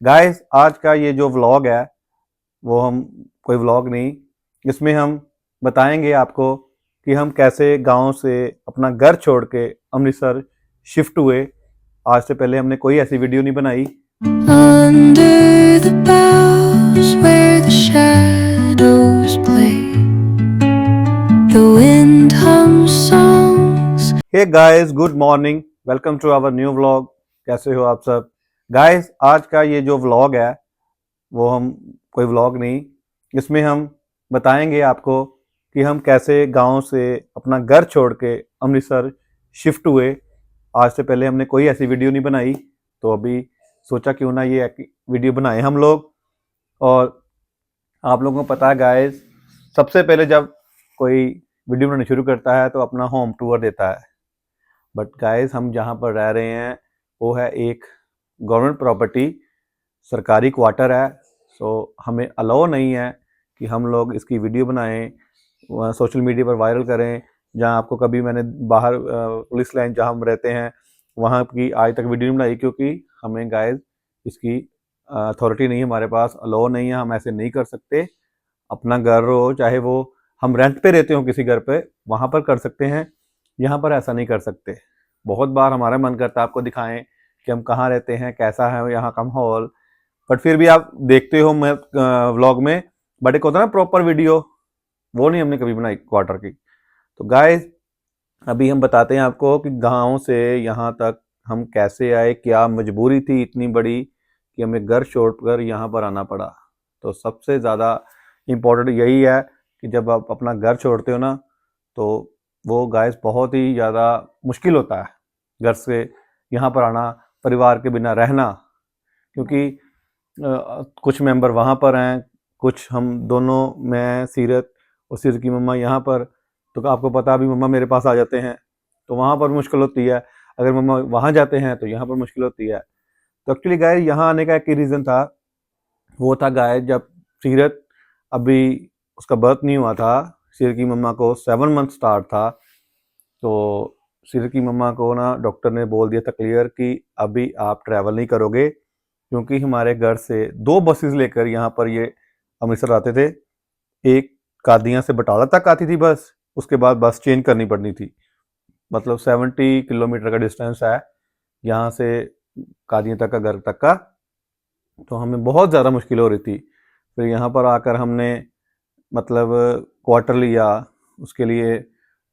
Guys आज का ये जो व्लॉग है वो हम कोई व्लॉग नहीं, इसमें हम बताएंगे आपको कि हम कैसे गांव से अपना घर छोड़ के अमृतसर शिफ्ट हुए। आज से पहले हमने कोई ऐसी वीडियो नहीं बनाई। Under the boughs where the shadows play, the wind hums songs. Hey guys, good morning, welcome to our new vlog. कैसे हो आप सब? गाइस आज का ये जो व्लॉग है वो हम कोई व्लॉग नहीं, इसमें हम बताएंगे आपको कि हम कैसे गांव से अपना घर छोड़ के अमृतसर शिफ्ट हुए। आज से पहले हमने कोई ऐसी वीडियो नहीं बनाई, तो अभी सोचा क्यों ना ये वीडियो बनाए हम लोग। और आप लोगों को पता है गाइस, सबसे पहले जब कोई वीडियो बनाना शुरू करता है तो अपना होम टूर देता है। बट गाइस हम जहाँ पर रह रहे हैं वो है एक गवर्नमेंट प्रॉपर्टी, सरकारी क्वार्टर है। सो हमें अलाउ नहीं है कि हम लोग इसकी वीडियो बनाएं, सोशल मीडिया पर वायरल करें। जहाँ आपको कभी मैंने बाहर पुलिस लाइन जहाँ हम रहते हैं वहाँ की आज तक वीडियो नहीं बनाई, क्योंकि हमें गाइस इसकी अथॉरिटी नहीं है, हमारे पास अलाउ नहीं है, हम ऐसे नहीं कर सकते। अपना घर हो, चाहे वो हम रेंट पे रहते हो किसी घर पे, वहाँ पर कर सकते हैं, यहाँ पर ऐसा नहीं कर सकते। बहुत बार हमारा मन करता है आपको दिखाएं कि हम कहाँ रहते हैं, कैसा है यहाँ का माहौल, बट फिर भी आप देखते हो मैं व्लॉग में, बट एक होता है ना प्रॉपर वीडियो, वो नहीं हमने कभी बनाई क्वार्टर की। तो गाइस अभी हम बताते हैं आपको कि गांव से यहाँ तक हम कैसे आए, क्या मजबूरी थी इतनी बड़ी कि हमें घर छोड़कर यहाँ पर आना पड़ा। तो सबसे ज़्यादा इम्पोर्टेंट यही है कि जब आप अपना घर छोड़ते हो ना, तो वो गाइस बहुत ही ज़्यादा मुश्किल होता है घर से यहाँ पर आना, परिवार के बिना रहना, क्योंकि कुछ मेंबर वहाँ पर हैं, कुछ हम दोनों, मैं सीरत और सीरत की मम्मा यहाँ पर। तो आपको पता अभी मम्मा मेरे पास आ जाते हैं तो वहाँ पर मुश्किल होती है, अगर मम्मा वहाँ जाते हैं तो यहाँ पर मुश्किल होती है। तो एक्चुअली गाय यहाँ आने का एक ही रीज़न था, वो था गाय जब सीरत अभी उसका बर्थ नहीं हुआ था, सीरत की मम्मा को 7 मंथ स्टार्ट था, तो सीरत की मम्मा को ना डॉक्टर ने बोल दिया था क्लियर कि अभी आप ट्रैवल नहीं करोगे, क्योंकि हमारे घर से 2 बसेस लेकर यहाँ पर ये अमृतसर आते थे। एक कादियाँ से बटाला तक आती थी बस, उसके बाद बस चेंज करनी पड़नी थी। मतलब 70 किलोमीटर का डिस्टेंस है यहाँ से कादियाँ तक का, घर तक का। तो हमें बहुत ज़्यादा मुश्किल हो रही थी। फिर यहाँ पर आकर हमने मतलब क्वार्टर लिया, उसके लिए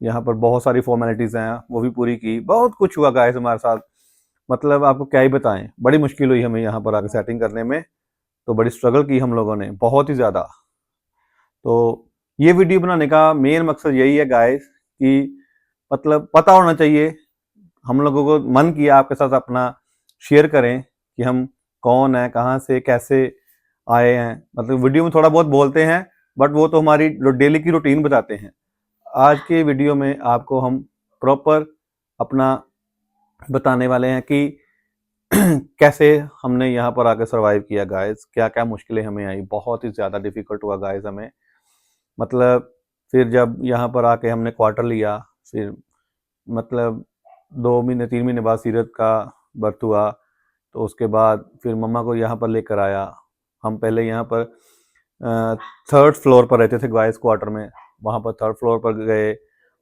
यहाँ पर बहुत सारी फॉर्मेलिटीज़ हैं वो भी पूरी की, बहुत कुछ हुआ गाइस हमारे साथ। मतलब आपको क्या ही बताएं, बड़ी मुश्किल हुई हमें यहाँ पर आकर सेटिंग करने में, तो बड़ी स्ट्रगल की हम लोगों ने, बहुत ही ज़्यादा। तो ये वीडियो बनाने का मेन मकसद यही है गाइस कि मतलब पता होना चाहिए, हम लोगों को मन किया आपके साथ अपना शेयर करें कि हम कौन है, कहाँ से कैसे आए हैं। मतलब वीडियो में थोड़ा बहुत बोलते हैं, बट वो तो हमारी डेली की रूटीन बताते हैं। आज के वीडियो में आपको हम प्रॉपर अपना बताने वाले हैं कि कैसे हमने यहाँ पर आकर सर्वाइव किया गाइस, क्या क्या मुश्किलें हमें आई, बहुत ही ज़्यादा डिफ़िकल्ट हुआ गाइस हमें। मतलब फिर जब यहाँ पर आके हमने क्वार्टर लिया, फिर मतलब 2 महीने 3 महीने बाद सीरत का बर्थ हुआ, तो उसके बाद फिर मम्मा को यहाँ पर लेकर आया। हम पहले यहाँ पर 3rd फ्लोर पर रहते थे गाइस क्वार्टर में, वहाँ पर 3rd फ्लोर पर गए,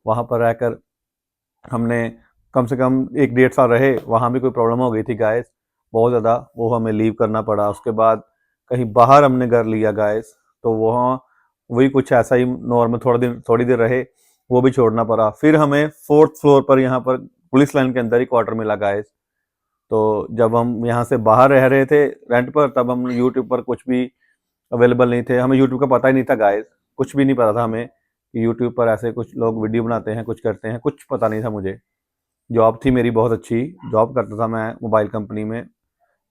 वहाँ पर रहकर हमने कम से कम 1 डेढ़ साल रहे। वहाँ भी कोई प्रॉब्लम हो गई थी गाइस बहुत ज़्यादा, वो हमें लीव करना पड़ा। उसके बाद कहीं बाहर हमने घर लिया गाइस, तो वहाँ वही कुछ ऐसा ही नॉर्मल थोड़ी देर रहे, वो भी छोड़ना पड़ा। फिर हमें 4th फ्लोर पर यहाँ पर पुलिस लाइन के अंदर ही क्वार्टर मिला गाइस। तो जब हम यहाँ से बाहर रह रहे थे रेंट पर, तब हम यूट्यूब पर कुछ भी अवेलेबल नहीं थे, हमें यूट्यूब का पता ही नहीं था गाइस, कुछ भी नहीं पता था हमें कि यूट्यूब पर ऐसे कुछ लोग वीडियो बनाते हैं, कुछ करते हैं, कुछ पता नहीं था मुझे। जॉब थी मेरी बहुत अच्छी, जॉब करता था मैं मोबाइल कंपनी में।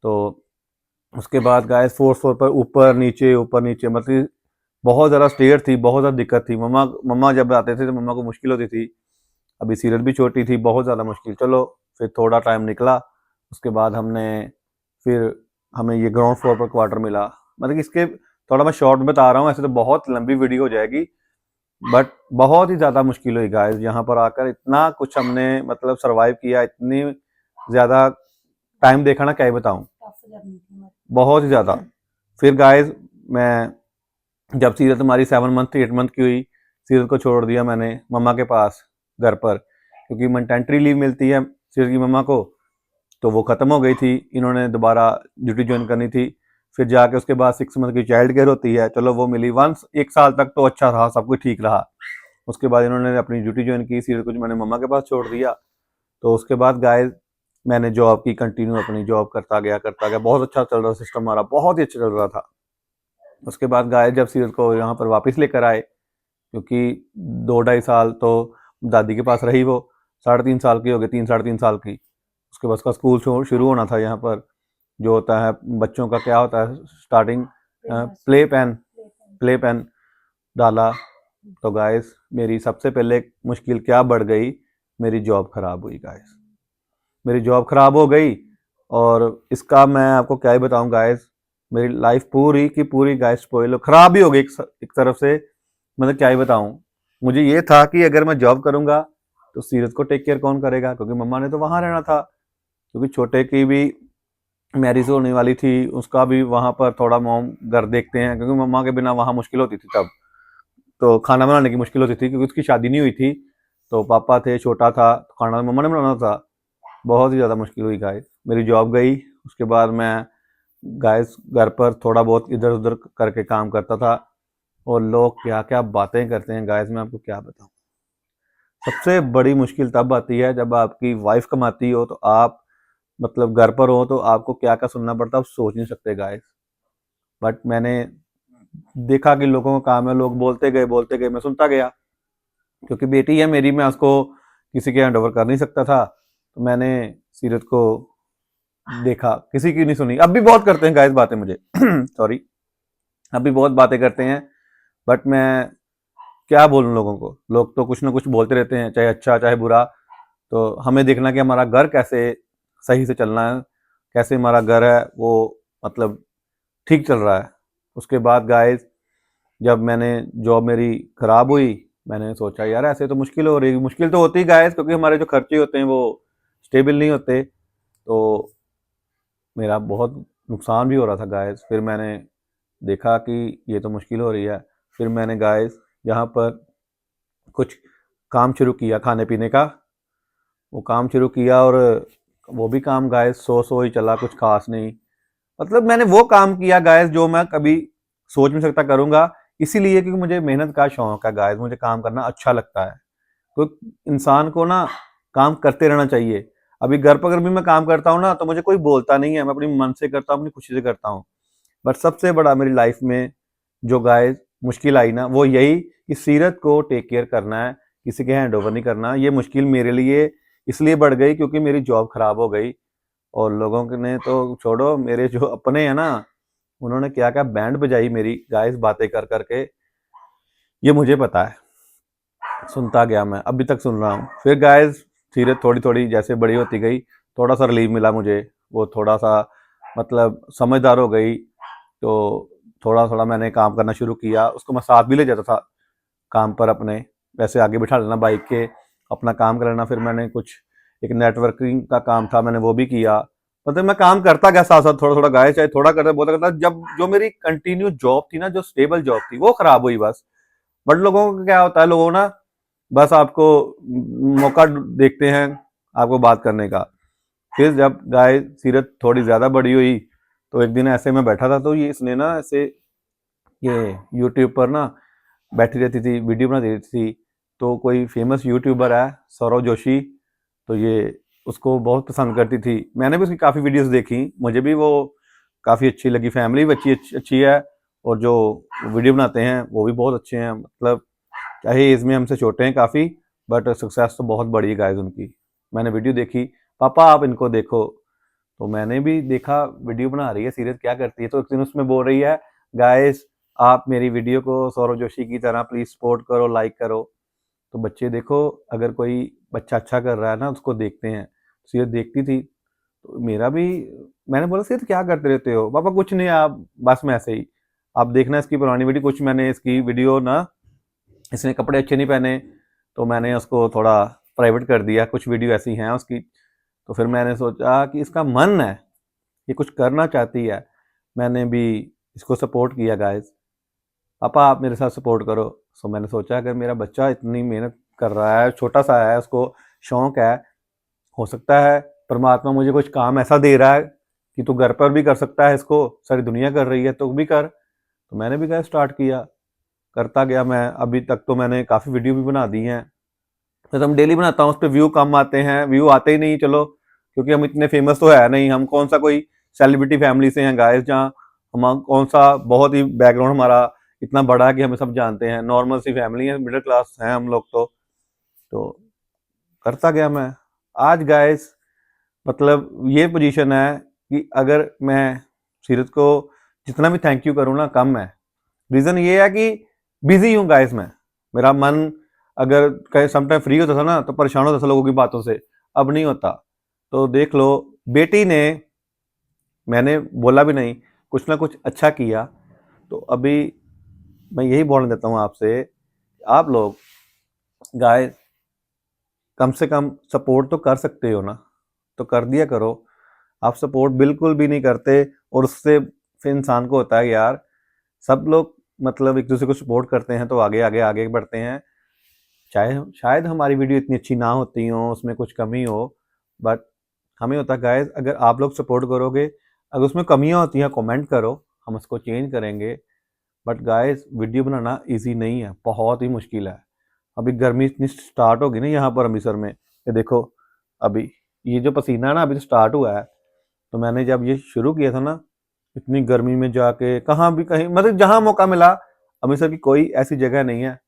तो उसके बाद गाइस 4th फ्लोर पर ऊपर नीचे मतलब बहुत ज़्यादा स्टेयर थी, बहुत ज़्यादा दिक्कत थी। मम्मा जब आते थे तो मम्मा को मुश्किल होती थी, अभी सीरत भी छोटी थी, बहुत ज़्यादा मुश्किल। चलो फिर थोड़ा टाइम निकला, उसके बाद फिर हमें ये ग्राउंड फ्लोर पर क्वार्टर मिला। मतलब कि इसके थोड़ा मैं शॉर्ट में बता रहा हूँ, ऐसे तो बहुत लंबी वीडियो हो जाएगी, बट बहुत ही ज़्यादा मुश्किल हुई गाइस यहाँ पर आकर। इतना कुछ हमने मतलब सर्वाइव किया, इतनी ज़्यादा टाइम देखा ना, क्या ही बताऊँ। जर्नी थी हमारी। बहुत ही ज़्यादा। फिर गाइस मैं जब सीरत हमारी 7 मंथ 8 मंथ की हुई, सीरत को छोड़ दिया मैंने मम्मा के पास घर पर, क्योंकि मैटरनिटी लीव मिलती है सीरत की मम्मा को, तो वो ख़त्म हो गई थी। इन्होंने दोबारा ड्यूटी ज्वाइन करनी थी। फिर जाके उसके बाद 6 मंथ की चाइल्ड केयर होती है, चलो वो मिली। वंस 1 साल तक तो अच्छा रहा, सब कुछ ठीक रहा। उसके बाद इन्होंने अपनी ड्यूटी ज्वाइन की, सीरत को मैंने मम्मा के पास छोड़ दिया। तो उसके बाद गाइस मैंने जॉब की, कंटिन्यू अपनी जॉब करता गया। बहुत अच्छा चल रहा सिस्टम हमारा, बहुत ही अच्छा चल रहा था। उसके बाद गाइस जब सीरत को यहाँ पर वापस लेकर आए, क्योंकि 2 ढाई साल तो दादी के पास रही, वो 3.5 साल की हो गई, 3 साढ़े 3 साल की। उसके बाद उसका स्कूल शुरू होना था यहाँ पर, जो होता है बच्चों का, क्या होता है स्टार्टिंग, प्ले पेन डाला। तो गाइस मेरी सबसे पहले मुश्किल क्या बढ़ गई, मेरी जॉब खराब हुई गाइस, मेरी जॉब खराब हो गई। और इसका मैं आपको क्या ही बताऊं गाइस, मेरी लाइफ पूरी की पूरी गाइस स्पॉइल खराब ही हो गई एक तरफ से। मतलब क्या ही बताऊं, मुझे ये था कि अगर मैं जॉब करूंगा तो सीरत को टेक केयर कौन करेगा, क्योंकि मम्मा ने तो वहां रहना था, क्योंकि छोटे की भी मैरिज होने वाली थी, उसका भी वहां पर थोड़ा मॉम घर देखते हैं, क्योंकि मम्मा के बिना वहां मुश्किल होती थी तब, तो खाना बनाने की मुश्किल होती थी, क्योंकि उसकी शादी नहीं हुई थी। तो पापा थे, छोटा था, तो खाना मम्मा ने बनाना था। बहुत ही ज़्यादा मुश्किल हुई गाइस, मेरी जॉब गई। उसके बाद मैं गाइस घर पर थोड़ा बहुत इधर उधर करके काम करता था, और लोग क्या क्या बातें करते हैं गाइस, मैं आपको क्या बताऊं। सबसे बड़ी मुश्किल तब आती है जब आपकी वाइफ कमाती हो, तो आप मतलब घर पर हो, तो आपको क्या क्या सुनना पड़ता है आप सोच नहीं सकते गाइस। बट मैंने देखा कि लोगों का काम है, लोग बोलते गए, मैं सुनता गया, क्योंकि बेटी है मेरी, मैं उसको किसी के हैंड ओवर कर नहीं सकता था। तो मैंने सीरत को देखा, किसी की नहीं सुनी। अब भी बहुत करते हैं गाइस बातें मुझे सॉरी, अब भी बहुत बातें करते हैं, बट मैं क्या बोलूं लोगों को, लोग तो कुछ ना कुछ बोलते रहते हैं, चाहे अच्छा चाहे बुरा। तो हमें देखना कि हमारा घर कैसे सही से चलना है, कैसे हमारा घर है वो मतलब ठीक चल रहा है। उसके बाद गाइस जब मैंने जॉब मेरी खराब हुई, मैंने सोचा यार ऐसे तो मुश्किल हो रही, मुश्किल तो होती गाइस, क्योंकि हमारे जो खर्चे होते हैं वो स्टेबल नहीं होते। तो मेरा बहुत नुकसान भी हो रहा था गाइस। फिर मैंने देखा कि ये तो मुश्किल हो रही है। फिर मैंने गाइस यहाँ पर कुछ काम शुरू किया खाने पीने का, वो काम शुरू किया, और वो भी काम गाइस सो ही चला, कुछ खास नहीं। मतलब मैंने वो काम किया गाइस जो मैं कभी सोच नहीं सकता करूंगा, इसीलिए क्योंकि मुझे मेहनत का शौक है गाइस, मुझे काम करना अच्छा लगता है। तो इंसान को ना काम करते रहना चाहिए। अभी घर पर अगर भी मैं काम करता हूँ ना, तो मुझे कोई बोलता नहीं है, मैं अपनी मन से करता हूँ, अपनी खुशी से करता हूँ। बट सबसे बड़ा मेरी लाइफ में जो गाइस मुश्किल आई ना, वो यही कि सीरत को टेक केयर करना है, किसी के हैंड ओवर नहीं करना। ये मुश्किल मेरे लिए इसलिए बढ़ गई क्योंकि मेरी जॉब खराब हो गई। और लोगों ने तो छोड़ो, मेरे जो अपने हैं ना, उन्होंने क्या क्या बैंड बजाई मेरी गाइस बातें कर करके, ये मुझे पता है। सुनता गया, मैं अभी तक सुन रहा हूँ। फिर गाइस सीरत थोड़ी थोड़ी जैसे बड़ी होती गई, थोड़ा सा रिलीफ मिला मुझे, वो थोड़ा सा मतलब समझदार हो गई। तो थोड़ा थोड़ा मैंने काम करना शुरू किया, उसको मैं साथ भी ले जाता था काम पर अपने, वैसे आगे बिठा लेना बाइक के, अपना काम कर लेना। फिर मैंने कुछ एक नेटवर्किंग का काम था, मैंने वो भी किया। मतलब मैं काम करता गया साथ साथ, थोड़ा थोड़ा गाय चाहे थोड़ा करता बहुत करता। जब जो मेरी कंटिन्यू जॉब थी ना, जो स्टेबल जॉब थी, वो खराब हुई बस। बट लोगों का क्या होता है, लोगों ना बस आपको मौका देखते हैं आपको बात करने का। फिर जब गाय सीरत थोड़ी ज़्यादा बड़ी हुई, तो एक दिन ऐसे मैं बैठा था, तो ये इसने ना ऐसे ये यूट्यूब पर ना बैठी रहती थी, वीडियो बनाती रहती थी। तो कोई फेमस यूट्यूबर है सौरव जोशी, तो ये उसको बहुत पसंद करती थी। मैंने भी उसकी काफ़ी वीडियोस देखी, मुझे भी वो काफ़ी अच्छी लगी। फैमिली भी अच्छी है, और जो वीडियो बनाते हैं वो भी बहुत अच्छे हैं। मतलब चाहे एज में हमसे छोटे हैं काफ़ी, बट सक्सेस तो बहुत बड़ी है गाइस उनकी। मैंने वीडियो देखी, पापा आप इनको देखो। तो मैंने भी देखा वीडियो बना रही है सीरत, क्या करती है। तो एक दिन उसमें बोल रही है, गाइस आप मेरी वीडियो को सौरव जोशी की तरह प्लीज़ सपोर्ट करो, लाइक करो। तो बच्चे देखो, अगर कोई बच्चा अच्छा कर रहा है ना, उसको देखते हैं। सीरत देखती थी, तो मेरा भी, मैंने बोला सीरत क्या करते रहते हो। पापा कुछ नहीं, आप बस मैं ऐसे ही, आप देखना इसकी पुरानी वीडियो, कुछ मैंने इसकी वीडियो ना, इसने कपड़े अच्छे नहीं पहने, तो मैंने उसको थोड़ा प्राइवेट कर दिया, कुछ वीडियो ऐसी हैं उसकी। तो फिर मैंने सोचा कि इसका मन है, ये कुछ करना चाहती है, मैंने भी इसको सपोर्ट किया गाइस। पापा आप मेरे साथ सपोर्ट करो। सो मैंने सोचा अगर मेरा बच्चा इतनी मेहनत कर रहा है, छोटा सा है, उसको शौक है, हो सकता है परमात्मा मुझे कुछ काम ऐसा दे रहा है कि तू घर पर भी कर सकता है, इसको सारी दुनिया कर रही है तो भी कर। तो मैंने भी गाइस स्टार्ट किया, करता गया मैं। अभी तक तो मैंने काफ़ी वीडियो भी बना दी हैं, तो हम डेली बनाता हूँ, उस पर व्यू कम आते हैं, व्यू आते ही नहीं चलो, क्योंकि हम इतने फेमस तो है नहीं, हम कौन सा कोई सेलिब्रिटी फैमिली से हैं गाइस जहाँ हम कौन सा बहुत ही बैकग्राउंड हमारा इतना बड़ा है कि हमें सब जानते हैं। नॉर्मल सी फैमिली है, मिडिल क्लास हैं हम लोग। तो करता गया मैं। आज गाइस मतलब ये पोजीशन है कि अगर मैं सीरत को जितना भी थैंक यू करूँ ना कम है। रीज़न ये है कि बिजी हूँ गाइस मैं। मेरा मन अगर कहीं समटाइम फ्री होता था ना तो परेशान होता था लोगों की बातों से, अब नहीं होता। तो देख लो, बेटी ने, मैंने बोला भी नहीं, कुछ ना कुछ अच्छा किया। तो अभी मैं यही बोलने देता हूँ आपसे, आप लोग गाइस कम से कम सपोर्ट तो कर सकते हो ना, तो कर दिया करो। आप सपोर्ट बिल्कुल भी नहीं करते, और उससे फिर इंसान को होता है यार, सब लोग मतलब एक दूसरे को सपोर्ट करते हैं तो आगे आगे आगे बढ़ते हैं। चाहे शायद हमारी वीडियो इतनी अच्छी ना होती हो, उसमें कुछ कमी हो, बट हमें होता है गाइस अगर आप लोग सपोर्ट करोगे, अगर उसमें कमियां होती हैं कमेंट करो, हम उसको चेंज करेंगे। But guys video banana easy नहीं है, बहुत ही मुश्किल है। अभी गर्मी इतनी स्टार्ट होगी ना यहाँ पर अमृतसर में, ये देखो अभी ये जो पसीना है ना अभी तो स्टार्ट हुआ है। तो मैंने जब ये शुरू किया था ना, इतनी गर्मी में जाके कहाँ भी कहीं मतलब जहाँ मौका मिला, अमृतसर की कोई ऐसी जगह नहीं है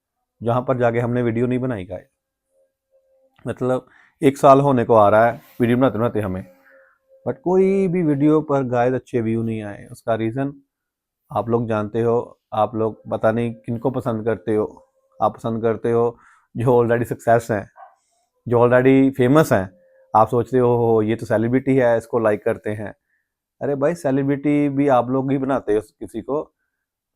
जहाँ पर जाके हमने वीडियो नहीं बनाई गाइस। मतलब 1 साल होने को आ रहा है वीडियो बनाते बनाते हमें, बट कोई भी वीडियो पर गाइस अच्छे व्यू नहीं आए। उसका रीज़न आप लोग जानते हो। आप लोग पता नहीं किनको पसंद करते हो। आप पसंद करते हो जो ऑलरेडी सक्सेस हैं, जो ऑलरेडी फेमस हैं। आप सोचते हो ये तो सेलिब्रिटी है, इसको लाइक करते हैं। अरे भाई सेलिब्रिटी भी आप लोग ही बनाते हो किसी को,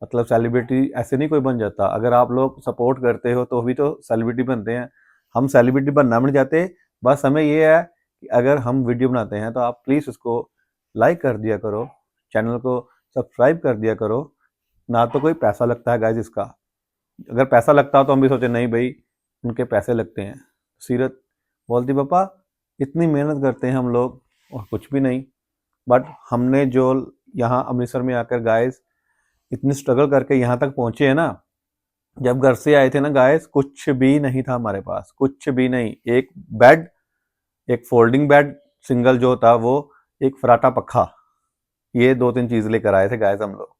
मतलब सेलिब्रिटी ऐसे नहीं कोई बन जाता। अगर आप लोग सपोर्ट करते हो तो भी तो सेलिब्रिटी बनते हैं। हम सेलिब्रिटी बनना भी नहीं चाहते, बस हमें ये है कि अगर हम वीडियो बनाते हैं तो आप प्लीज़ उसको लाइक कर दिया करो, चैनल को सब्सक्राइब कर दिया करो। ना तो कोई पैसा लगता है गाइज इसका, अगर पैसा लगता तो हम भी सोचे नहीं भाई उनके पैसे लगते हैं। सीरत बोलती पापा इतनी मेहनत करते हैं हम लोग और कुछ भी नहीं। बट हमने जो यहाँ अमृतसर में आकर गाइस इतनी स्ट्रगल करके यहाँ तक पहुँचे हैं ना, जब घर से आए थे ना गाइस कुछ भी नहीं था हमारे पास, कुछ भी नहीं। एक बेड, एक फोल्डिंग बेड सिंगल जो था वो, एक फराटा पखा, ये 2-3 चीज़ लेकर आए थे गाइस हम लोग।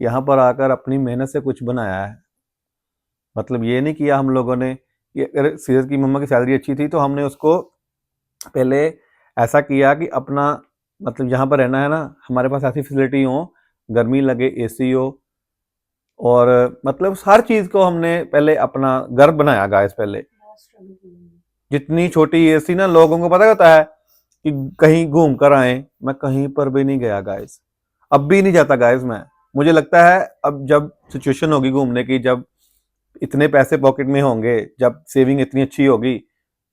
यहाँ पर आकर अपनी मेहनत से कुछ बनाया है। मतलब ये नहीं किया हम लोगों ने कि अगर सीरत की मम्मा की सैलरी अच्छी थी तो हमने उसको पहले ऐसा किया कि अपना मतलब जहाँ पर रहना है ना, हमारे पास ऐसी फैसिलिटी हो, गर्मी लगे एसी हो, और मतलब हर चीज़ को हमने पहले अपना घर बनाया गाइस। पहले जितनी छोटी एसी ना, लोगों को पता होता है कि कहीं घूम कर आए, मैं कहीं पर भी नहीं गया गाइस, अब भी नहीं जाता गाइस मैं। मुझे लगता है अब जब सिचुएशन होगी घूमने की, जब इतने पैसे पॉकेट में होंगे, जब सेविंग इतनी अच्छी होगी,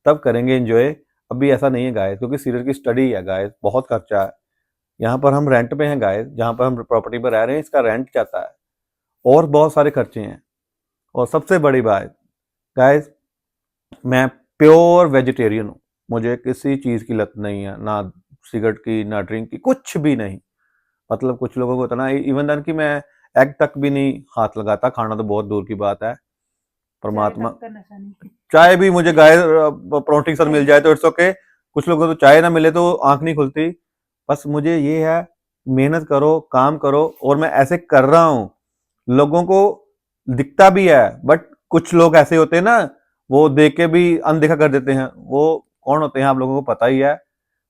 तब करेंगे एंजॉय। अभी ऐसा नहीं है गाइस, क्योंकि सीरियल की स्टडी है गाइस, बहुत खर्चा है। यहाँ पर हम रेंट पे हैं गाइस, जहाँ पर हम प्रॉपर्टी पर रह रहे हैं इसका रेंट जाता है, और बहुत सारे खर्चे हैं। और सबसे बड़ी बात गाइस, मैं प्योर वेजिटेरियन हूँ, मुझे किसी चीज़ की लत नहीं है, ना सिगरेट की ना ड्रिंक की, कुछ भी नहीं। मतलब कुछ लोगों को होता ना, इवन दन कि मैं एग तक भी नहीं हाथ लगाता, खाना तो बहुत दूर की बात है। परमात्मा, चाय भी मुझे गाय परोठी के साथ मिल जाए तो इट्स ओके। कुछ लोगों को तो चाय ना मिले तो आंख नहीं खुलती। बस मुझे ये है, मेहनत करो, काम करो, और मैं ऐसे कर रहा हूँ। लोगों को दिखता भी है, बट कुछ लोग ऐसे होते हैं ना, वो देख के भी अनदेखा कर देते हैं। वो कौन होते हैं आप लोगों को पता ही है,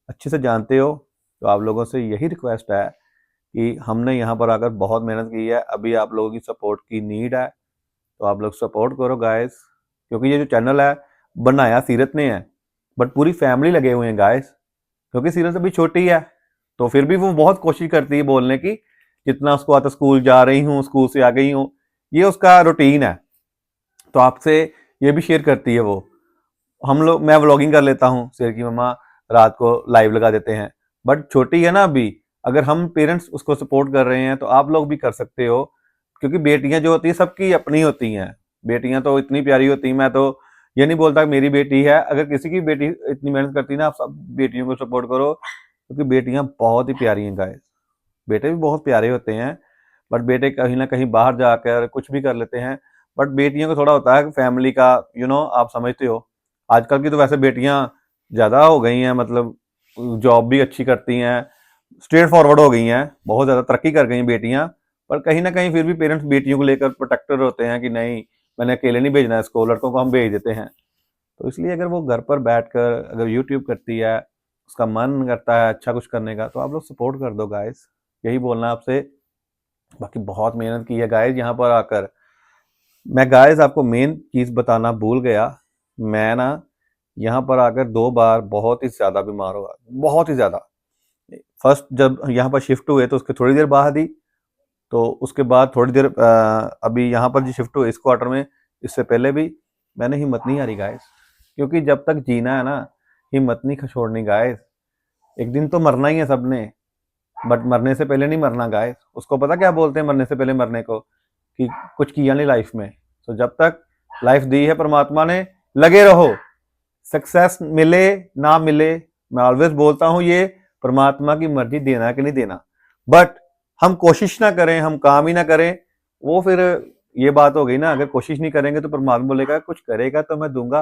अच्छे से जानते हो। तो आप लोगों से यही रिक्वेस्ट है कि हमने यहाँ पर आकर बहुत मेहनत की है, अभी आप लोगों की सपोर्ट की नीड है। तो आप लोग सपोर्ट करो गाइस, क्योंकि ये जो चैनल है बनाया सीरत ने है, बट पूरी फैमिली लगे हुए हैं गाइस। क्योंकि सीरत अभी छोटी है, तो फिर भी वो बहुत कोशिश करती है बोलने की, जितना उसको आता। स्कूल जा रही हूँ, स्कूल से आ गई हूँ, ये उसका रूटीन है। तो आपसे ये भी शेयर करती है वो। हम लोग, मैं व्लॉगिंग कर लेता हूँ, शेर की मम्मा रात को लाइव लगा देते हैं, बट छोटी है ना अभी, अगर हम पेरेंट्स उसको सपोर्ट कर रहे हैं तो आप लोग भी कर सकते हो, क्योंकि बेटियां जो होती है सबकी अपनी होती हैं। बेटियां तो इतनी प्यारी होती हैं, मैं तो ये नहीं बोलता कि मेरी बेटी है, अगर किसी की बेटी इतनी मेहनत करती है ना, आप सब बेटियों को सपोर्ट करो, क्योंकि बेटियां बहुत ही प्यारी हैं गाइस। बेटे भी बहुत प्यारे होते हैं, बट बेटे कहीं ना कहीं बाहर जाकर कुछ भी कर लेते हैं, बट बेटियों को थोड़ा होता है फैमिली का, आप समझते हो। आजकल की तो वैसे बेटियां ज़्यादा हो गई हैं, मतलब जॉब भी अच्छी करती हैं, स्ट्रेट फॉरवर्ड हो गई हैं, बहुत ज़्यादा तरक्की कर गई हैं बेटियां। पर कहीं ना कहीं फिर भी पेरेंट्स बेटियों को लेकर प्रोटेक्टर होते हैं कि नहीं, मैंने अकेले नहीं भेजना है इसको, लड़कों को हम भेज देते हैं। तो इसलिए अगर वो घर पर बैठकर अगर यूट्यूब करती है, उसका मन करता है अच्छा कुछ करने का, तो आप लोग सपोर्ट कर दो गाइस, यही बोलना आपसे। बाकी बहुत मेहनत की है गाइस यहाँ पर आकर। मैं गाइस आपको मेन चीज़ बताना भूल गया, मैं ना यहाँ पर आकर 2 बार बहुत ही ज़्यादा बीमार हुआ, बहुत ही ज़्यादा। फर्स्ट जब यहाँ पर शिफ्ट हुए तो उसके थोड़ी देर बाद ही, तो उसके बाद थोड़ी देर अभी यहाँ पर जो शिफ्ट हुए इस क्वार्टर में, इससे पहले भी मैंने हिम्मत नहीं हारी गाइस, क्योंकि जब तक जीना है ना, हिम्मत नहीं छोड़नी गाइस। एक दिन तो मरना ही है सबने, बट मरने से पहले नहीं मरना गाइस। उसको पता क्या बोलते हैं मरने से पहले मरने को, कि कुछ किया नहीं लाइफ में। तो जब तक लाइफ दी है परमात्मा ने, लगे रहो। सक्सेस मिले ना मिले, मैं ऑलवेज बोलता हूँ ये परमात्मा की मर्जी, देना कि नहीं देना। बट हम कोशिश ना करें, हम काम ही ना करें, वो फिर ये बात हो गई ना। अगर कोशिश नहीं करेंगे तो परमात्मा बोलेगा कुछ करेगा तो मैं दूंगा,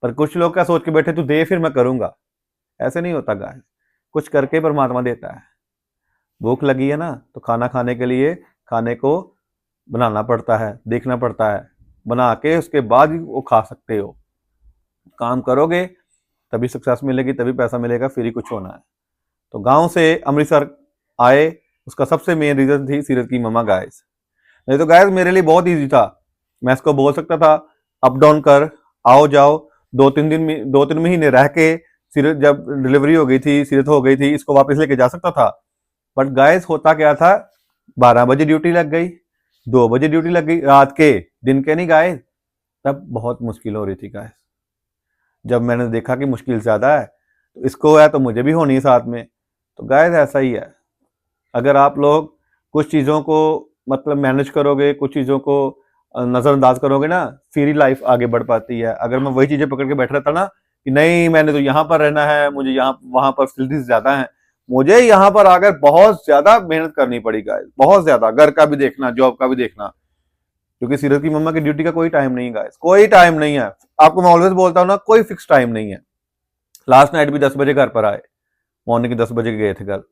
पर कुछ लोग क्या सोच के बैठे, तू दे फिर मैं करूंगा। ऐसे नहीं होता गाइस, कुछ करके परमात्मा देता है। भूख लगी है ना, तो खाना खाने के लिए खाने को बनाना पड़ता है, देखना पड़ता है, बना के उसके बाद ही वो खा सकते हो। काम करोगे तभी सक्सेस मिलेगी, तभी पैसा मिलेगा, फिर ही कुछ होना है। तो गांव से अमृतसर आए, उसका सबसे मेन रीजन थी सीरत की मम्मा गाइस। नहीं तो गाइस मेरे लिए बहुत ईजी था, मैं इसको बोल सकता था अप डाउन कर, आओ जाओ, 2-3 महीने रह के सीरत जब डिलीवरी हो गई थी, सीरत हो गई थी, इसको वापस लेके जा सकता था। बट गाइस होता क्या था, 12 बजे ड्यूटी लग गई, 2 बजे ड्यूटी लग गई, रात के, दिन के नहीं गाइस। तब बहुत मुश्किल हो रही थी गाइस। जब मैंने देखा कि मुश्किल ज्यादा है, तो इसको है तो मुझे भी होनी है साथ में। तो गाइस ऐसा ही है, अगर आप लोग कुछ चीज़ों को मतलब मैनेज करोगे, कुछ चीज़ों को नज़रअंदाज करोगे ना, फिर ही लाइफ आगे बढ़ पाती है। अगर मैं वही चीज़ें पकड़ के बैठ रहता ना कि नहीं मैंने तो यहाँ पर रहना है, मुझे यहाँ वहाँ पर फैसिलिटीज ज़्यादा हैं, मुझे यहाँ पर आकर बहुत ज़्यादा मेहनत करनी पड़ी गाइस, बहुत ज़्यादा। घर का भी देखना, जॉब का भी देखना, क्योंकि सीरत की मम्मा की ड्यूटी का कोई टाइम नहीं गाइस, कोई टाइम नहीं है। आपको मैं ऑलवेज बोलता हूँ ना, कोई फिक्स टाइम नहीं है। लास्ट नाइट भी 10 बजे घर पर आए, मॉर्निंग के 10 बजे गए थे घर।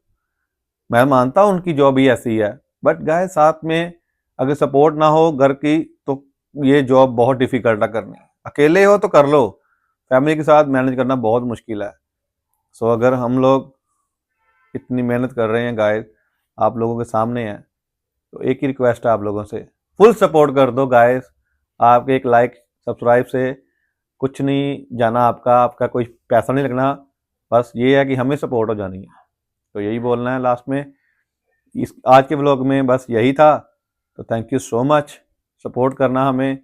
मैं मानता हूं उनकी जॉब ही ऐसी है, बट गाय साथ में अगर सपोर्ट ना हो घर की, तो ये जॉब बहुत डिफिकल्ट है करनी। अकेले हो तो कर लो, फैमिली के साथ मैनेज करना बहुत मुश्किल है। सो अगर हम लोग इतनी मेहनत कर रहे हैं गाइस, आप लोगों के सामने है, तो एक ही रिक्वेस्ट है आप लोगों से, फुल सपोर्ट कर दो गाइस। आपके एक लाइक सब्सक्राइब से कुछ नहीं जाना, आपका कोई पैसा नहीं लगना, बस ये है कि हमें सपोर्ट हो जानी है। तो यही बोलना है लास्ट में, इस आज के व्लॉग में बस यही था। तो thank you so much, support करना हमें,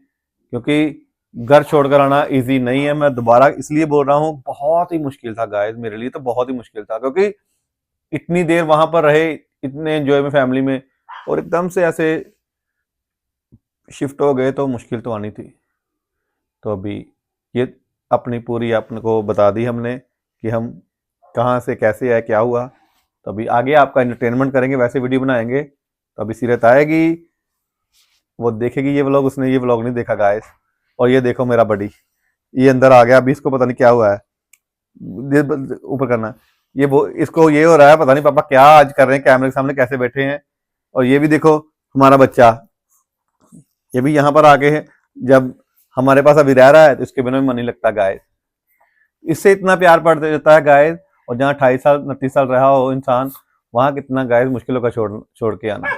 क्योंकि घर छोड़कर आना इजी नहीं है। मैं दोबारा इसलिए बोल रहा हूँ, बहुत ही मुश्किल था गाइस, मेरे लिए तो बहुत ही मुश्किल था, क्योंकि इतनी देर वहां पर रहे, इतने एंजॉय में फैमिली में, और एकदम से ऐसे शिफ्ट हो गए, तो मुश्किल तो आनी थी। तो अभी ये अपनी पूरी अपने को बता दी हमने कि हम कहाँ से कैसे आए, क्या हुआ। तो अभी आगे आपका एंटरटेनमेंट करेंगे, वैसे वीडियो बनाएंगे। तो अभी सीरत आएगी, वो देखेगी ये व्लॉग, उसने ये व्लॉग नहीं देखा गाइस। और ये देखो मेरा बडी, ये अंदर आ गया, अभी इसको पता नहीं क्या हुआ है, ऊपर करना, ये वो इसको ये हो रहा है, पता नहीं पापा क्या आज कर रहे हैं, कैमरे के सामने कैसे बैठे हैं। और ये भी देखो हमारा बच्चा, ये भी यहाँ पर आके है, जब हमारे पास अभी रह रहा है तो इसके बिना भी मन नहीं लगता गाइस। इससे इतना प्यार पड़ जाता है गाइस। और जहाँ 28 साल 29 साल रहा हो इंसान, वहां कितना गाइस मुश्किलों का छोड़ के आना।